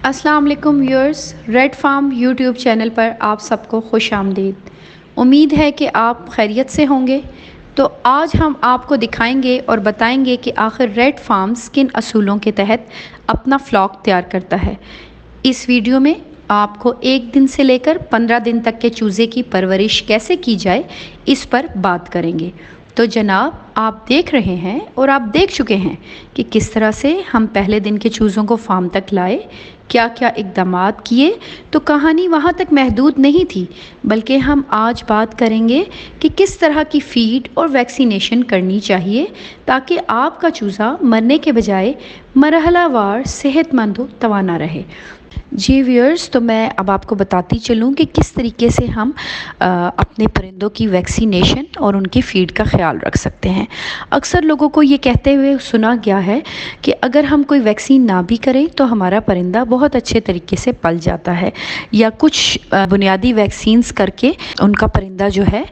अस्सलाम वालेकुम viewers, red farm YouTube channel पर आप सबको खुश आमदीद। उम्मीद है कि आप खैरियत से होंगे। तो आज हम आपको दिखाएंगे और बताएंगे कि आखिर रेड फार्म्स किन असूलों के तहत अपना फ्लॉक तैयार करता है। इस वीडियो में आपको 1 दिन से लेकर 15 दिन तक के चूज़े की परवरिश कैसे की जाए, इस पर बात करेंगे। तो जनाब, आप देख रहे हैं और आप देख चुके हैं कि किस तरह से हम पहले दिन के चूज़ों को फार्म तक लाए, क्या क्या इक़दामात किए। तो कहानी वहाँ तक महदूद नहीं थी, बल्कि हम आज बात करेंगे कि किस तरह की फ़ीड और वैक्सीनेशन करनी चाहिए ताकि आपका चूज़ा मरने के बजाय मरहलावार सेहतमंद व तवाना रहे। जी व्यूअर्स, तो मैं अब आपको बताती चलूँ कि किस तरीके से हम अपने परिंदों की वैक्सीनेशन और उनकी फ़ीड का ख्याल रख सकते हैं। अक्सर लोगों को ये कहते हुए सुना गया है कि अगर हम कोई वैक्सीन ना भी करें तो हमारा परिंदा बहुत अच्छे तरीके से पल जाता है, या कुछ बुनियादी वैक्सीन्स करके उनका परिंदा जो है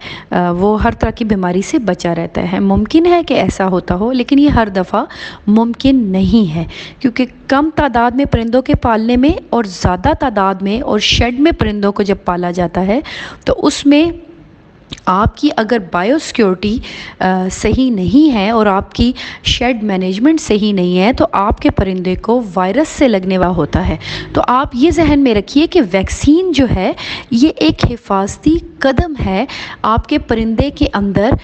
वो हर तरह की बीमारी से बचा रहता है। मुमकिन है कि ऐसा होता हो, लेकिन ये हर दफ़ा मुमकिन नहीं है, क्योंकि कम तादाद में परिंदों के पालने में और ज़्यादा तादाद में और शेड में परिंदों को जब पाला जाता है तो उसमें आपकी अगर बायोसिक्योरिटी सही नहीं है और आपकी शेड मैनेजमेंट सही नहीं है तो आपके परिंदे को वायरस से लगने वाला होता है। तो आप ये जहन में रखिए कि वैक्सीन जो है ये एक हिफाजती कदम है आपके परिंदे के अंदर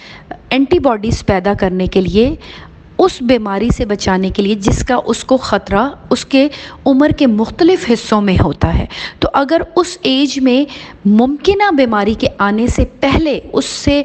एंटीबॉडीज़ पैदा करने के लिए, उस बीमारी से बचाने के लिए जिसका उसको ख़तरा उसके उम्र के मुख्तलिफ़ हिस्सों में होता है। तो अगर उस एज में मुमकिना बीमारी के आने से पहले उससे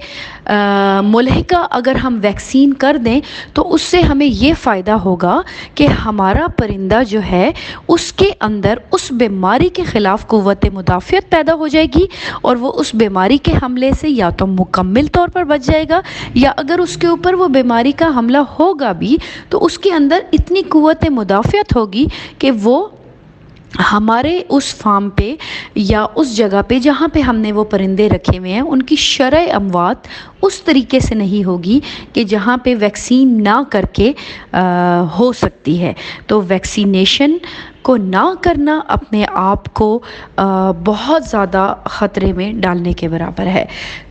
मुल्हिका अगर हम वैक्सीन कर दें तो उससे हमें ये फ़ायदा होगा कि हमारा परिंदा जो है उसके अंदर उस बीमारी के ख़िलाफ़ क़ुव्वत मुदाफ़ियत पैदा हो जाएगी और वो उस बीमारी के हमले से या तो मुकम्मल तौर पर बच जाएगा, या अगर उसके ऊपर वो बीमारी का हमला होगा भी तो उसके अंदर इतनी क़ुव्वत मुदाफ़ियत होगी कि वो हमारे उस फार्म पे या उस जगह पे जहाँ पे हमने वो परिंदे रखे हुए हैं उनकी शरह अमवात उस तरीके से नहीं होगी कि जहाँ पे वैक्सीन ना करके हो सकती है। तो वैक्सीनेशन को ना करना अपने आप को बहुत ज़्यादा ख़तरे में डालने के बराबर है।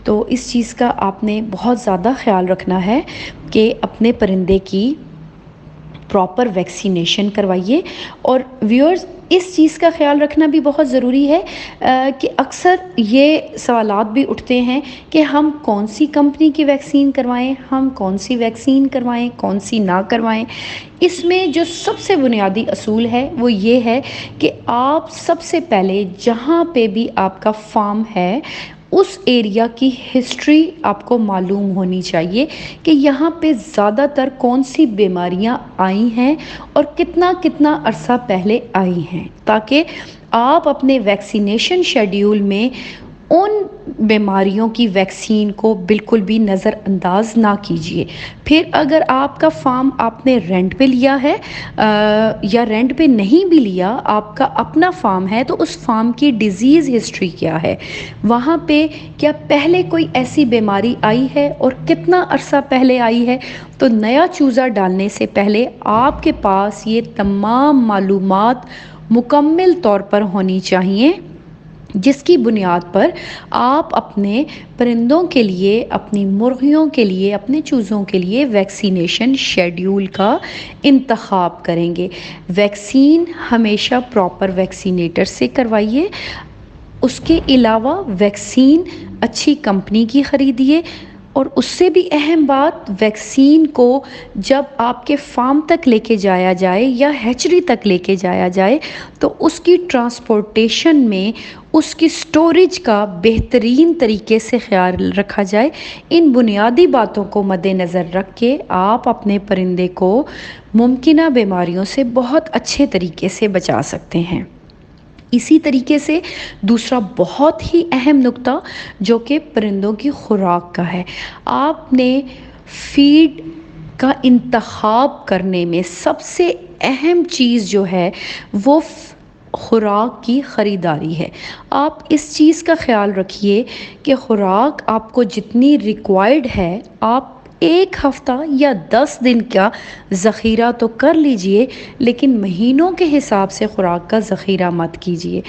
तो इस चीज़ का आपने बहुत ज़्यादा ख़याल रखना है कि अपने परिंदे की प्रॉपर वैक्सीनेशन करवाइए। और व्यूअर्स, इस चीज़ का ख्याल रखना भी बहुत ज़रूरी है कि अक्सर ये सवालात भी उठते हैं कि हम कौन सी कंपनी की वैक्सीन करवाएं, हम कौन सी वैक्सीन करवाएं, कौन सी ना करवाएं। इसमें जो सबसे बुनियादी असूल है वो ये है कि आप सबसे पहले जहाँ पे भी आपका फार्म है उस एरिया की हिस्ट्री आपको मालूम होनी चाहिए कि यहाँ पे ज़्यादातर कौन सी बीमारियाँ आई हैं और कितना कितना अरसा पहले आई हैं, ताकि आप अपने वैक्सीनेशन शेड्यूल में उन बीमारियों की वैक्सीन को बिल्कुल भी नज़रअंदाज ना कीजिए। फिर अगर आपका फार्म आपने रेंट पे लिया है या रेंट पे नहीं भी लिया, आपका अपना फार्म है, तो उस फार्म की डिज़ीज़ हिस्ट्री क्या है, वहाँ पे क्या पहले कोई ऐसी बीमारी आई है और कितना अरसा पहले आई है। तो नया चूज़ा डालने से पहले आपके पास ये तमाम मालूमात मुकम्मल तौर पर होनी चाहिए, जिसकी बुनियाद पर आप अपने परिंदों के लिए, अपनी मुर्गियों के लिए, अपने चूज़ों के लिए वैक्सीनेशन शेड्यूल का इंतखाब करेंगे। वैक्सीन हमेशा प्रॉपर वैक्सीनेटर से करवाइए। उसके अलावा वैक्सीन अच्छी कंपनी की ख़रीदिए। और उससे भी अहम बात, वैक्सीन को जब आपके फार्म तक लेके जाया जाए या हैचरी तक लेके जाया जाए तो उसकी ट्रांसपोर्टेशन में उसकी स्टोरेज का बेहतरीन तरीके से ख्याल रखा जाए। इन बुनियादी बातों को मद्देनज़र रख के आप अपने परिंदे को मुमकिना बीमारियों से बहुत अच्छे तरीके से बचा सकते हैं। इसी तरीके से दूसरा बहुत ही अहम नुक्ता जो कि परिंदों की खुराक का है, आपने फीड का इंतखाब करने में सबसे अहम चीज़ जो है वो खुराक की ख़रीदारी है। आप इस चीज़ का ख़याल रखिए कि खुराक आपको जितनी रिक्वायर्ड है आप ایک ہفتہ یا 10 دن کا ذخیرہ تو کر لیجئے، لیکن مہینوں کے حساب سے خوراک کا ذخیرہ مت کیجئے،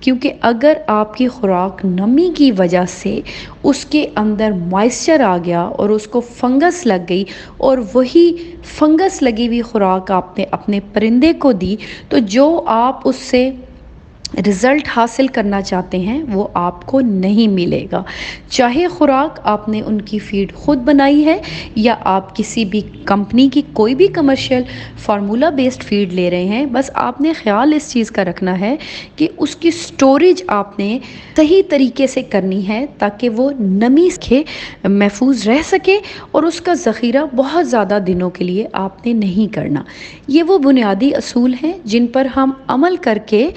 کیونکہ اگر آپ کی خوراک نمی کی وجہ سے اس کے اندر موئسچر آ گیا اور اس کو فنگس لگ گئی اور وہی فنگس لگی ہوئی خوراک آپ نے اپنے پرندے کو دی، تو جو آپ اس سے رزلٹ حاصل کرنا چاہتے ہیں وہ آپ کو نہیں ملے گا، چاہے خوراک آپ نے ان کی فیڈ خود بنائی ہے یا آپ کسی بھی کمپنی کی کوئی بھی کمرشل فارمولا بیسڈ فیڈ لے رہے ہیں۔ بس آپ نے خیال اس چیز کا رکھنا ہے کہ اس کی سٹوریج آپ نے صحیح طریقے سے کرنی ہے تاکہ وہ نمی سے محفوظ رہ سکے اور اس کا ذخیرہ بہت زیادہ دنوں کے لیے آپ نے نہیں کرنا۔ یہ وہ بنیادی اصول ہیں جن پر ہم عمل کر کے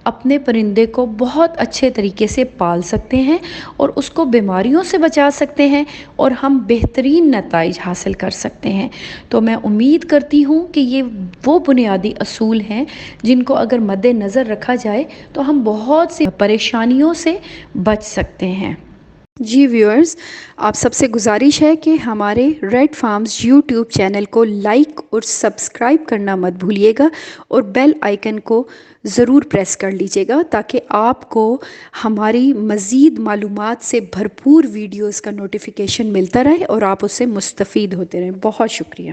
اپنے پرندے کو بہت اچھے طریقے سے پال سکتے ہیں اور اس کو بیماریوں سے بچا سکتے ہیں اور ہم بہترین نتائج حاصل کر سکتے ہیں۔ تو میں امید کرتی ہوں کہ یہ وہ بنیادی اصول ہیں جن کو اگر مد نظر رکھا جائے تو ہم بہت سی پریشانیوں سے بچ سکتے ہیں۔ جی ویورز، آپ سب سے گزارش ہے کہ ہمارے ریڈ فارمز یوٹیوب چینل کو لائک اور سبسکرائب کرنا مت بھولیے گا اور بیل آئیکن کو ضرور پریس کر لیجیے گا تاکہ آپ کو ہماری مزید معلومات سے بھرپور ویڈیوز کا نوٹیفیکیشن ملتا رہے اور آپ اس سے مستفید ہوتے رہیں۔ بہت شکریہ۔